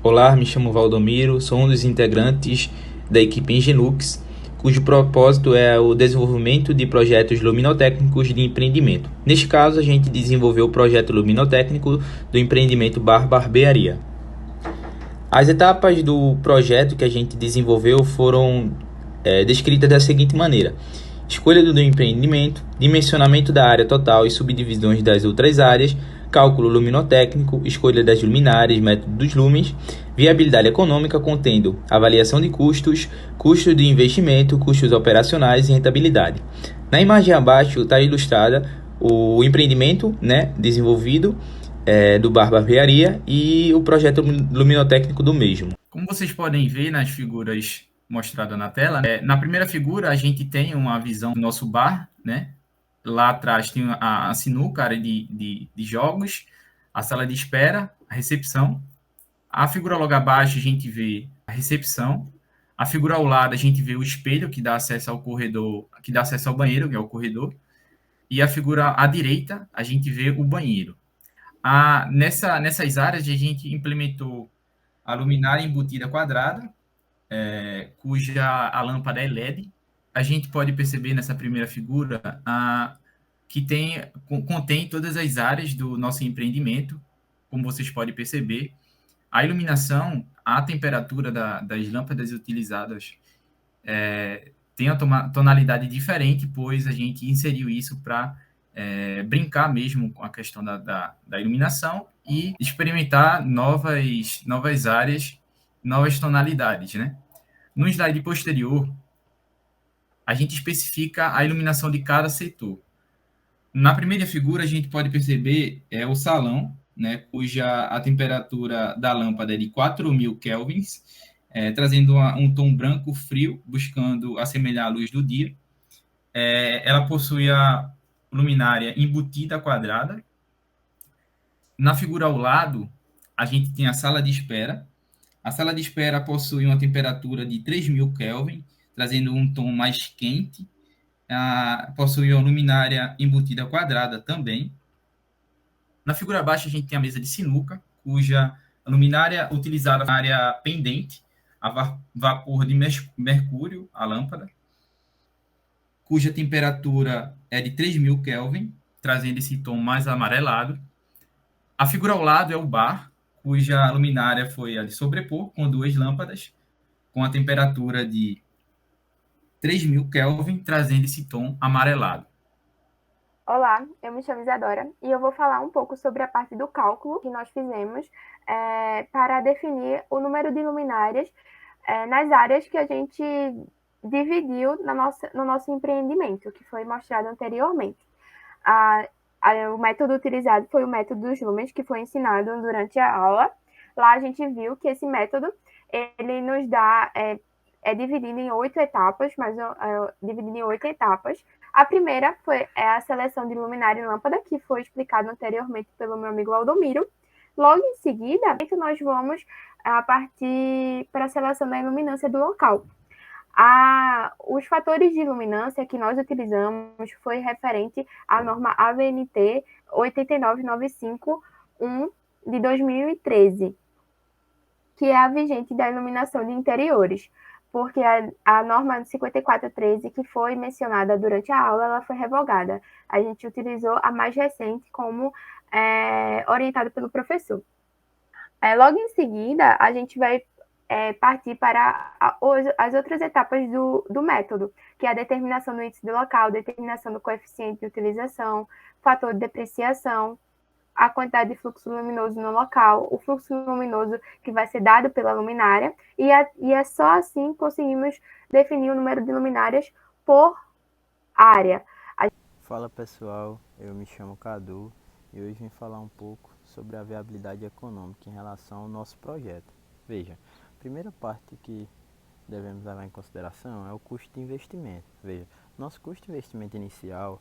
Olá, me chamo Valdomiro, sou um dos integrantes da equipe Engenux, cujo propósito é o desenvolvimento de projetos luminotécnicos de empreendimento. Neste caso, a gente desenvolveu o projeto luminotécnico do empreendimento Bar Barbearia. As etapas do projeto que a gente desenvolveu foram descritas da seguinte maneira: escolha do empreendimento, dimensionamento da área total e subdivisões das outras áreas, cálculo luminotécnico, escolha das luminárias, método dos lumens, viabilidade econômica contendo avaliação de custos, custos de investimento, custos operacionais e rentabilidade. Na imagem abaixo está ilustrada o empreendimento, desenvolvido do Bar Barbearia e o projeto luminotécnico do mesmo. Como vocês podem ver nas figuras mostradas na tela, na primeira figura a gente tem uma visão do nosso bar, né? Lá atrás tem a sinuca, a área de jogos, a sala de espera, a recepção. A figura logo abaixo a gente vê a recepção. A figura ao lado a gente vê o espelho que dá acesso ao corredor, que dá acesso ao banheiro, que é o corredor. E a figura à direita a gente vê o banheiro. Nessas áreas a gente implementou a luminária embutida quadrada, cuja a lâmpada é LED. A gente pode perceber nessa primeira figura que contém todas as áreas do nosso empreendimento, como vocês podem perceber. A iluminação, a temperatura das lâmpadas utilizadas tem uma tonalidade diferente, pois a gente inseriu isso para brincar mesmo com a questão da iluminação e experimentar novas áreas, novas tonalidades, né? No slide posterior, a gente especifica a iluminação de cada setor. Na primeira figura, a gente pode perceber o salão, né, cuja a temperatura da lâmpada é de 4.000 kelvins, trazendo um tom branco frio, buscando assemelhar a luz do dia. Ela possui a luminária embutida quadrada. Na figura ao lado, a gente tem a sala de espera. A sala de espera possui uma temperatura de 3.000 Kelvin, trazendo um tom mais quente. Possui uma luminária embutida quadrada também. Na figura abaixo, a gente tem a mesa de sinuca, cuja luminária utilizada na área pendente, a vapor de mercúrio, a lâmpada, cuja temperatura é de 3.000 Kelvin, trazendo esse tom mais amarelado. A figura ao lado é o bar, cuja luminária foi a de sobrepor, com duas lâmpadas, com a temperatura de 3.000 Kelvin, trazendo esse tom amarelado. Olá, eu me chamo Isadora e eu vou falar um pouco sobre a parte do cálculo que nós fizemos para definir o número de luminárias nas áreas que a gente dividiu no nosso empreendimento, que foi mostrado anteriormente. O método utilizado foi o método dos lumens, que foi ensinado durante a aula. Lá a gente viu que esse método ele nos dá dividido em 8 etapas, dividido em 8 etapas. A primeira foi a seleção de luminária e lâmpada, que foi explicado anteriormente pelo meu amigo Aldomiro. Logo em seguida, nós vamos partir para a seleção da iluminância do local. Os fatores de iluminância que nós utilizamos foi referente à norma AVNT 89951 de 2013, que é a vigente da iluminação de interiores, porque a norma 5413, que foi mencionada durante a aula, ela foi revogada. A gente utilizou a mais recente como orientada pelo professor. Logo em seguida, a gente vai partir para as outras etapas do método, que é a determinação do índice do local, determinação do coeficiente de utilização, fator de depreciação, a quantidade de fluxo luminoso no local, o fluxo luminoso que vai ser dado pela luminária, e é só assim que conseguimos definir o número de luminárias por área. Fala pessoal, eu me chamo Cadu e hoje vim falar um pouco sobre a viabilidade econômica em relação ao nosso projeto. Veja, a primeira parte que devemos levar em consideração é o custo de investimento. Veja, nosso custo de investimento inicial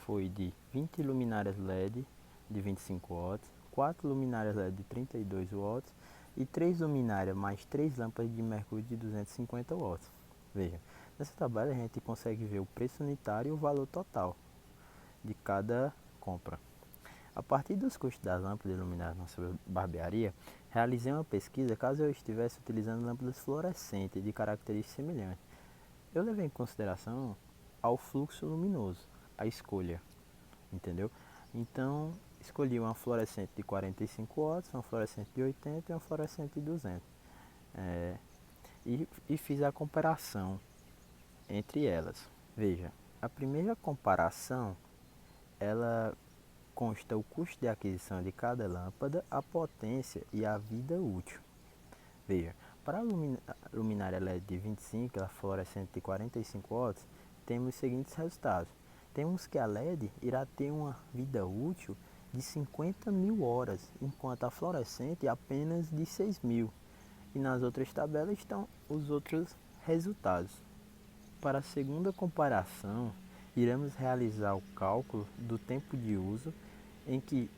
foi de 20 luminárias LED de 25 watts, 4 luminárias LED de 32 watts e 3 luminárias mais 3 lâmpadas de mercúrio de 250 watts. Veja, nessa tabela a gente consegue ver o preço unitário e o valor total de cada compra. A partir dos custos das lâmpadas iluminadas na nossa barbearia, realizei uma pesquisa caso eu estivesse utilizando lâmpadas fluorescentes de características semelhantes. Eu levei em consideração ao fluxo luminoso, a escolha, entendeu? Então, escolhi uma fluorescente de 45 watts, uma fluorescente de 80 e uma fluorescente de 200. E fiz a comparação entre elas. Veja, a primeira comparação, ela consta o custo de aquisição de cada lâmpada, a potência e a vida útil. Veja, para a luminária LED de 25, a fluorescente de 45 watts, temos os seguintes resultados. Temos que a LED irá ter uma vida útil de 50.000 horas, enquanto a fluorescente apenas de 6.000. E nas outras tabelas estão os outros resultados. Para a segunda comparação, iremos realizar o cálculo do tempo de uso em que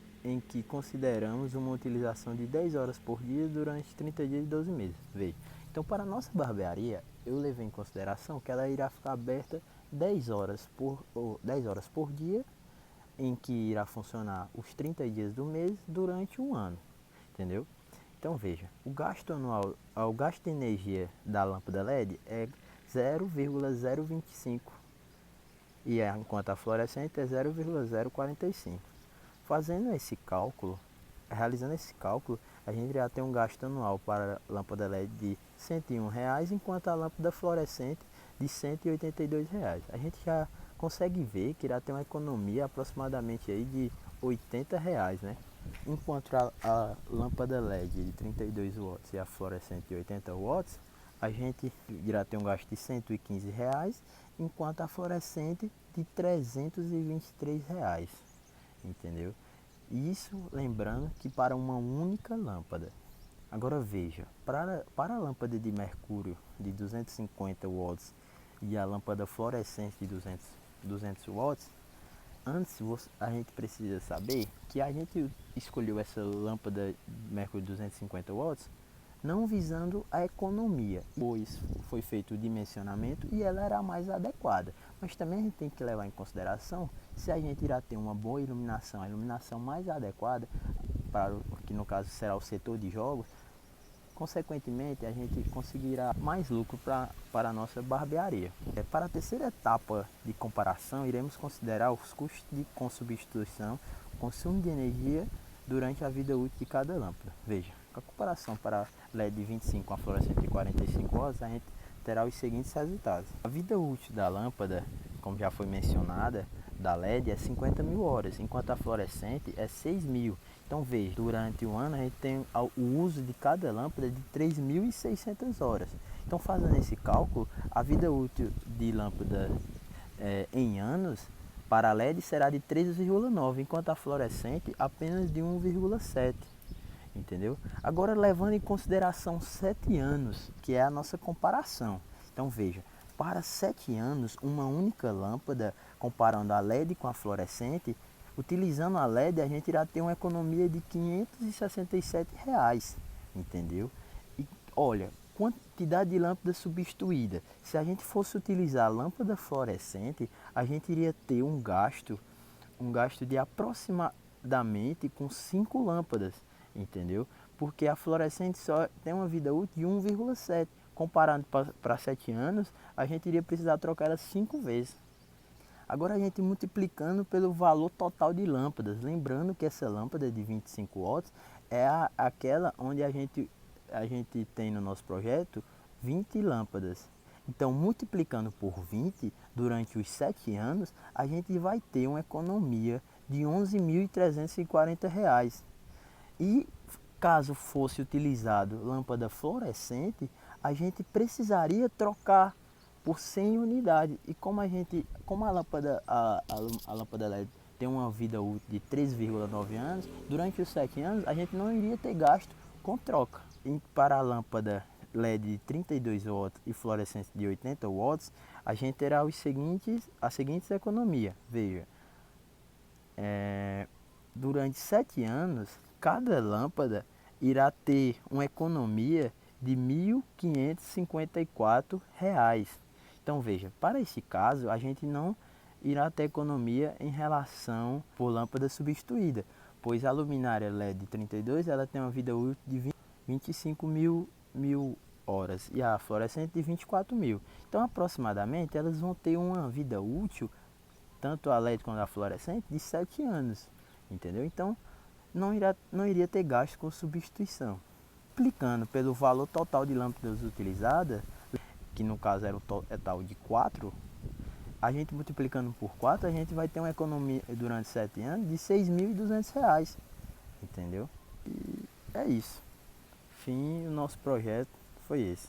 consideramos uma utilização de 10 horas por dia durante 30 dias e 12 meses. Veja, então para a nossa barbearia, eu levei em consideração que ela irá ficar aberta 10 horas por dia, em que irá funcionar os 30 dias do mês durante um ano, entendeu? Então veja, o gasto de energia da lâmpada LED é 0,025 e enquanto a fluorescente é 0,045. Realizando esse cálculo, a gente irá ter um gasto anual para a lâmpada LED de R$ 101, enquanto a lâmpada fluorescente de R$ 182. A gente já consegue ver que irá ter uma economia aproximadamente aí de R$ 80, né? Enquanto a lâmpada LED de 32 watts e a fluorescente de 80 watts, a gente irá ter um gasto de R$ 115, enquanto a fluorescente de R$ 323, entendeu? Isso lembrando que para uma única lâmpada. Agora veja, para a lâmpada de mercúrio de 250 watts e a lâmpada fluorescente de 200 watts, antes a gente precisa saber que a gente escolheu essa lâmpada de mercúrio de 250 watts não visando a economia, pois foi feito o dimensionamento e ela era a mais adequada. Mas também a gente tem que levar em consideração se a gente irá ter uma boa iluminação, a iluminação mais adequada, para o que no caso será o setor de jogos. Consequentemente, a gente conseguirá mais lucro para a nossa barbearia. Para a terceira etapa de comparação, iremos considerar os custos com substituição, consumo de energia durante a vida útil de cada lâmpada. Veja, a comparação para a LED de 25 com a fluorescente de 45 watts, a gente terá os seguintes resultados. A vida útil da lâmpada, como já foi mencionada, da LED é 50.000 horas, enquanto a fluorescente é 6.000. Então veja, durante o ano a gente tem o uso de cada lâmpada de 3.600 horas. Então fazendo esse cálculo, a vida útil de lâmpada em anos para a LED será de 3,9, enquanto a fluorescente apenas de 1,7. Entendeu? Agora levando em consideração 7 anos, que é a nossa comparação. Então veja, para 7 anos, uma única lâmpada, comparando a LED com a fluorescente, utilizando a LED a gente irá ter uma economia de R$ 567, entendeu? E olha, quantidade de lâmpada substituída. Se a gente fosse utilizar a lâmpada fluorescente, a gente iria ter um gasto de aproximadamente com 5 lâmpadas, entendeu? Porque a fluorescente só tem uma vida útil de 1,7. Comparando para 7 anos, a gente iria precisar trocar ela 5 vezes. Agora a gente multiplicando pelo valor total de lâmpadas, lembrando que essa lâmpada de 25 watts é aquela onde a gente tem no nosso projeto 20 lâmpadas. Então multiplicando por 20 durante os 7 anos, a gente vai ter uma economia de R$ 11.340. E caso fosse utilizado lâmpada fluorescente, a gente precisaria trocar por 100 unidades. E como a lâmpada LED tem uma vida útil de 3,9 anos, durante os 7 anos a gente não iria ter gasto com troca. E para a lâmpada LED de 32 watts e fluorescente de 80 watts, a gente terá as seguintes economias. Veja, durante 7 anos, cada lâmpada irá ter uma economia de R$ 1.554. Então veja, para esse caso a gente não irá ter economia em relação por lâmpada substituída, pois a luminária LED 32 ela tem uma vida útil de 25 mil horas e a fluorescente de 24 mil. Então, aproximadamente, elas vão ter uma vida útil, tanto a LED quanto a fluorescente, de 7 anos, entendeu? Então, não iria ter gasto com substituição. Multiplicando pelo valor total de lâmpadas utilizadas, que no caso era o total de 4, a gente multiplicando por 4, a gente vai ter uma economia durante 7 anos de R$ 6.200, entendeu? E é isso. Fim, o nosso projeto foi esse.